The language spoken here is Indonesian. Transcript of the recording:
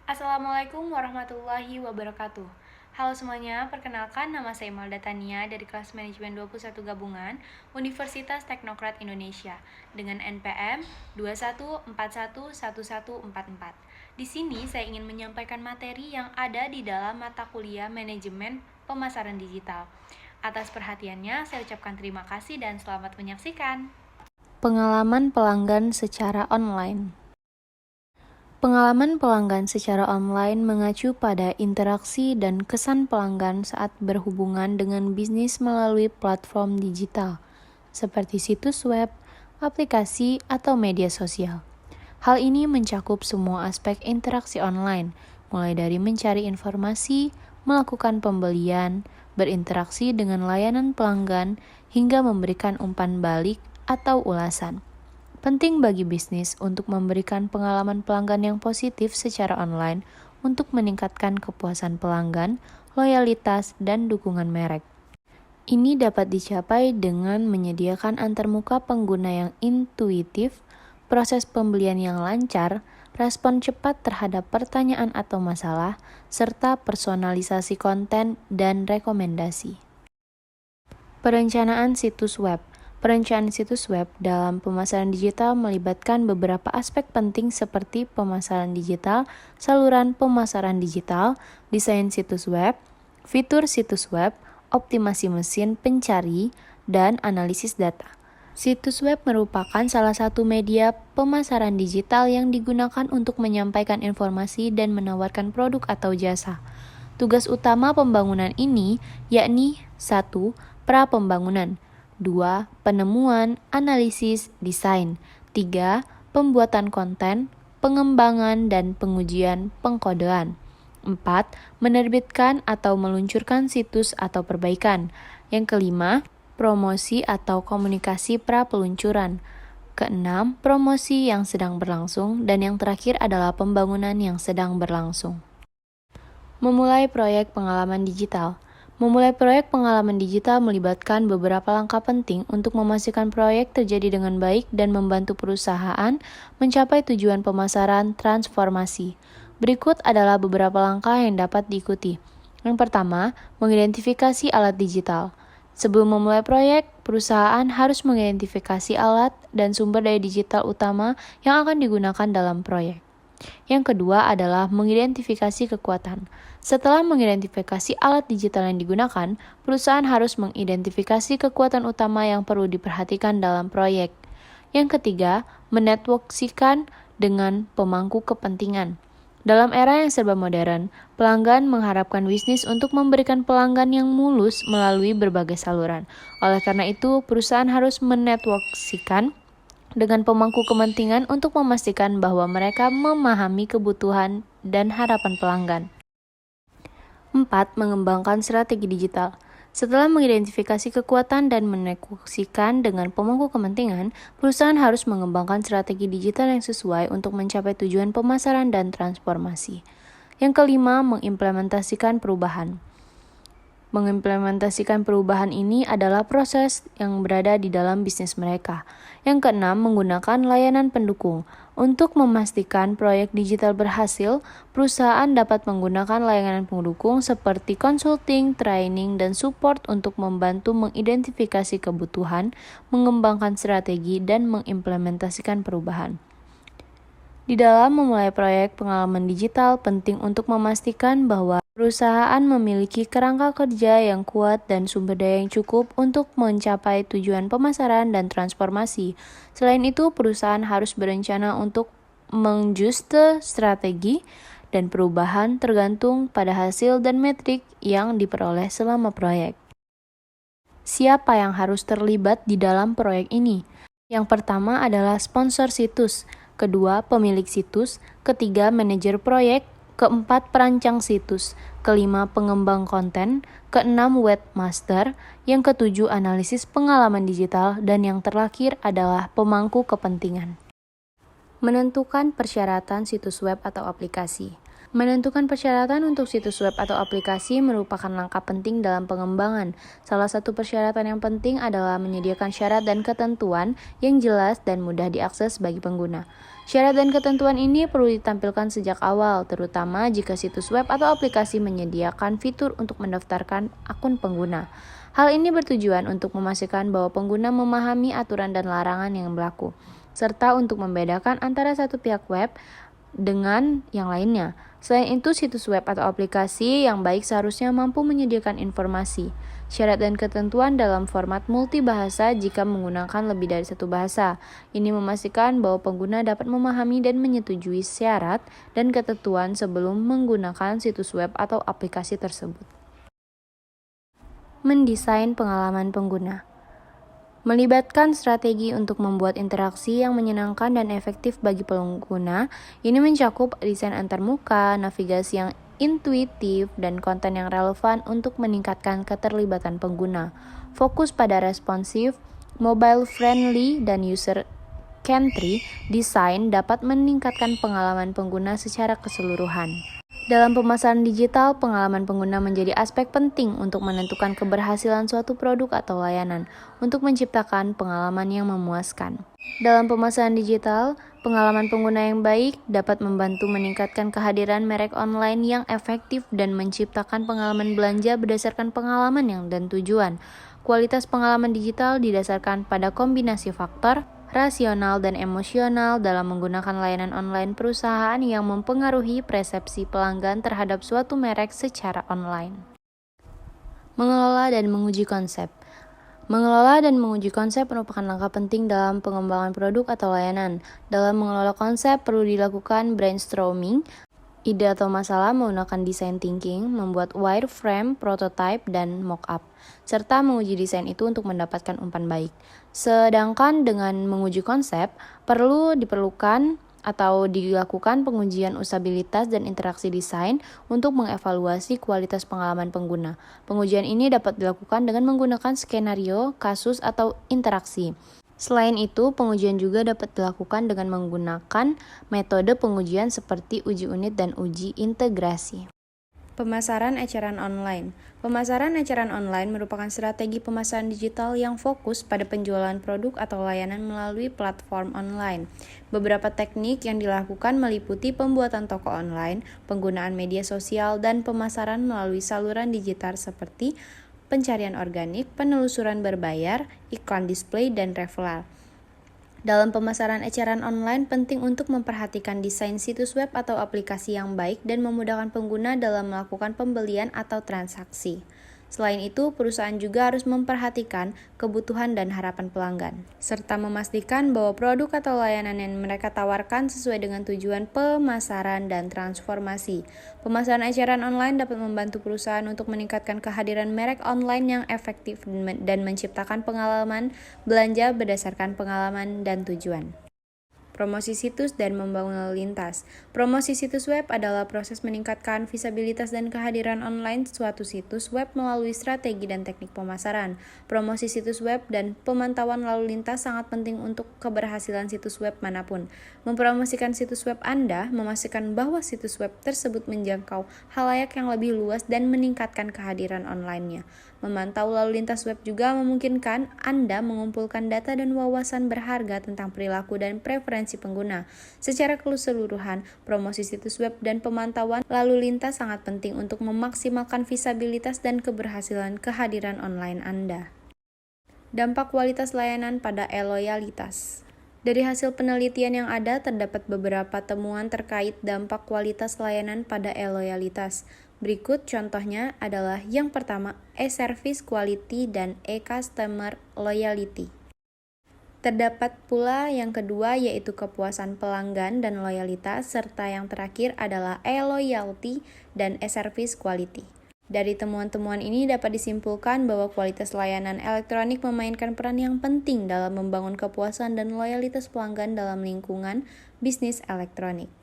Assalamualaikum warahmatullahi wabarakatuh. Halo semuanya, perkenalkan nama saya Imelda Tania dari kelas manajemen 21 gabungan Universitas Teknokrat Indonesia dengan NPM 21411144. Di sini saya ingin menyampaikan materi yang ada di dalam mata kuliah manajemen pemasaran digital. Atas perhatiannya, saya ucapkan terima kasih dan selamat menyaksikan. Pengalaman pelanggan secara online. Pengalaman pelanggan secara online mengacu pada interaksi dan kesan pelanggan saat berhubungan dengan bisnis melalui platform digital, seperti situs web, aplikasi, atau media sosial. Hal ini mencakup semua aspek interaksi online, mulai dari mencari informasi, melakukan pembelian, berinteraksi dengan layanan pelanggan, hingga memberikan umpan balik atau ulasan. Penting bagi bisnis untuk memberikan pengalaman pelanggan yang positif secara online untuk meningkatkan kepuasan pelanggan, loyalitas, dan dukungan merek. Ini dapat dicapai dengan menyediakan antarmuka pengguna yang intuitif, proses pembelian yang lancar, respon cepat terhadap pertanyaan atau masalah, serta personalisasi konten dan rekomendasi. Perencanaan situs web. Perencanaan situs web dalam pemasaran digital melibatkan beberapa aspek penting seperti pemasaran digital, saluran pemasaran digital, desain situs web, fitur situs web, optimasi mesin pencari, dan analisis data. Situs web merupakan salah satu media pemasaran digital yang digunakan untuk menyampaikan informasi dan menawarkan produk atau jasa. Tugas utama pembangunan ini yakni 1. Pra-pembangunan, 2. Penemuan, analisis, desain, 3. Pembuatan konten, pengembangan dan pengujian pengkodean, 4. Menerbitkan atau meluncurkan situs atau perbaikan. Yang kelima, promosi atau komunikasi pra-peluncuran. Keenam, promosi yang sedang berlangsung, dan yang terakhir adalah pembangunan yang sedang berlangsung. Memulai proyek pengalaman digital. Memulai proyek pengalaman digital melibatkan beberapa langkah penting untuk memastikan proyek terjadi dengan baik dan membantu perusahaan mencapai tujuan pemasaran transformasi. Berikut adalah beberapa langkah yang dapat diikuti. Yang pertama, mengidentifikasi alat digital. Sebelum memulai proyek, perusahaan harus mengidentifikasi alat dan sumber daya digital utama yang akan digunakan dalam proyek. Yang kedua adalah mengidentifikasi kekuatan. Setelah mengidentifikasi alat digital yang digunakan, perusahaan harus mengidentifikasi kekuatan utama yang perlu diperhatikan dalam proyek. Yang ketiga, menetworksikan dengan pemangku kepentingan. Dalam era yang serba modern, pelanggan mengharapkan bisnis untuk memberikan pelanggan yang mulus melalui berbagai saluran. Oleh karena itu, perusahaan harus menetworksikan dengan pemangku kepentingan untuk memastikan bahwa mereka memahami kebutuhan dan harapan pelanggan. 4. Mengembangkan strategi digital. Setelah mengidentifikasi kekuatan dan menegosiasikan dengan pemangku kepentingan, perusahaan harus mengembangkan strategi digital yang sesuai untuk mencapai tujuan pemasaran dan transformasi. Yang kelima, mengimplementasikan perubahan. Mengimplementasikan perubahan ini adalah proses yang berada di dalam bisnis mereka. Yang keenam, menggunakan layanan pendukung. Untuk memastikan proyek digital berhasil, perusahaan dapat menggunakan layanan pendukung seperti consulting, training, dan support untuk membantu mengidentifikasi kebutuhan, mengembangkan strategi, dan mengimplementasikan perubahan. Di dalam memulai proyek pengalaman digital, penting untuk memastikan bahwa perusahaan memiliki kerangka kerja yang kuat dan sumber daya yang cukup untuk mencapai tujuan pemasaran dan transformasi. Selain itu, perusahaan harus berencana untuk mengajuste strategi dan perubahan tergantung pada hasil dan metrik yang diperoleh selama proyek. Siapa yang harus terlibat di dalam proyek ini? Yang pertama adalah sponsor situs, kedua pemilik situs, ketiga manajer proyek, keempat perancang situs, kelima pengembang konten, keenam webmaster, yang ketujuh analisis pengalaman digital, dan yang terakhir adalah pemangku kepentingan. Menentukan persyaratan situs web atau aplikasi. Menentukan persyaratan untuk situs web atau aplikasi merupakan langkah penting dalam pengembangan. Salah satu persyaratan yang penting adalah menyediakan syarat dan ketentuan yang jelas dan mudah diakses bagi pengguna. Syarat dan ketentuan ini perlu ditampilkan sejak awal, terutama jika situs web atau aplikasi menyediakan fitur untuk mendaftarkan akun pengguna. Hal ini bertujuan untuk memastikan bahwa pengguna memahami aturan dan larangan yang berlaku, serta untuk membedakan antara satu pihak web dengan yang lainnya. Selain itu, situs web atau aplikasi yang baik seharusnya mampu menyediakan informasi, syarat dan ketentuan dalam format multibahasa jika menggunakan lebih dari satu bahasa. Ini memastikan bahwa pengguna dapat memahami dan menyetujui syarat dan ketentuan sebelum menggunakan situs web atau aplikasi tersebut. Mendesain pengalaman pengguna. Melibatkan strategi untuk membuat interaksi yang menyenangkan dan efektif bagi pengguna. Ini mencakup desain antarmuka, navigasi yang intuitif, dan konten yang relevan untuk meningkatkan keterlibatan pengguna. Fokus pada responsif, mobile friendly, dan user centric desain dapat meningkatkan pengalaman pengguna secara keseluruhan. Dalam pemasaran digital, pengalaman pengguna menjadi aspek penting untuk menentukan keberhasilan suatu produk atau layanan untuk menciptakan pengalaman yang memuaskan. Dalam pemasaran digital, pengalaman pengguna yang baik dapat membantu meningkatkan kehadiran merek online yang efektif dan menciptakan pengalaman belanja berdasarkan pengalaman dan tujuan. Kualitas pengalaman digital didasarkan pada kombinasi faktor rasional dan emosional dalam menggunakan layanan online perusahaan yang mempengaruhi persepsi pelanggan terhadap suatu merek secara online. Mengelola dan menguji konsep. Mengelola dan menguji konsep merupakan langkah penting dalam pengembangan produk atau layanan. Dalam mengelola konsep perlu dilakukan brainstorming, ide atau masalah menggunakan design thinking, membuat wireframe, prototype, dan mock-up, serta menguji desain itu untuk mendapatkan umpan baik. Sedangkan dengan menguji konsep, diperlukan atau dilakukan pengujian usabilitas dan interaksi desain untuk mengevaluasi kualitas pengalaman pengguna. Pengujian ini dapat dilakukan dengan menggunakan skenario, kasus, atau interaksi. Selain itu, pengujian juga dapat dilakukan dengan menggunakan metode pengujian seperti uji unit dan uji integrasi. Pemasaran eceran online. Pemasaran eceran online merupakan strategi pemasaran digital yang fokus pada penjualan produk atau layanan melalui platform online. Beberapa teknik yang dilakukan meliputi pembuatan toko online, penggunaan media sosial, dan pemasaran melalui saluran digital seperti pencarian organik, penelusuran berbayar, iklan display, dan referral. Dalam pemasaran eceran online, penting untuk memperhatikan desain situs web atau aplikasi yang baik dan memudahkan pengguna dalam melakukan pembelian atau transaksi. Selain itu, perusahaan juga harus memperhatikan kebutuhan dan harapan pelanggan, serta memastikan bahwa produk atau layanan yang mereka tawarkan sesuai dengan tujuan pemasaran dan transformasi. Pemasaran eceran online dapat membantu perusahaan untuk meningkatkan kehadiran merek online yang efektif dan menciptakan pengalaman belanja berdasarkan pengalaman dan tujuan. Promosi situs dan membangun lalu lintas. Promosi situs web adalah proses meningkatkan visibilitas dan kehadiran online suatu situs web melalui strategi dan teknik pemasaran. Promosi situs web dan pemantauan lalu lintas sangat penting untuk keberhasilan situs web manapun. Mempromosikan situs web Anda memastikan bahwa situs web tersebut menjangkau khalayak yang lebih luas dan meningkatkan kehadiran online-nya. Memantau lalu lintas web juga memungkinkan Anda mengumpulkan data dan wawasan berharga tentang perilaku dan preferensi pengguna. Secara keseluruhan, promosi situs web dan pemantauan lalu lintas sangat penting untuk memaksimalkan visibilitas dan keberhasilan kehadiran online Anda. Dampak kualitas layanan pada e-loyalitas. Dari hasil penelitian yang ada, terdapat beberapa temuan terkait dampak kualitas layanan pada e-loyalitas. Berikut contohnya adalah yang pertama, e-service quality dan e-customer loyalty. Terdapat pula yang kedua yaitu kepuasan pelanggan dan loyalitas, serta yang terakhir adalah e-loyalty dan e-service quality. Dari temuan-temuan ini dapat disimpulkan bahwa kualitas layanan elektronik memainkan peran yang penting dalam membangun kepuasan dan loyalitas pelanggan dalam lingkungan bisnis elektronik.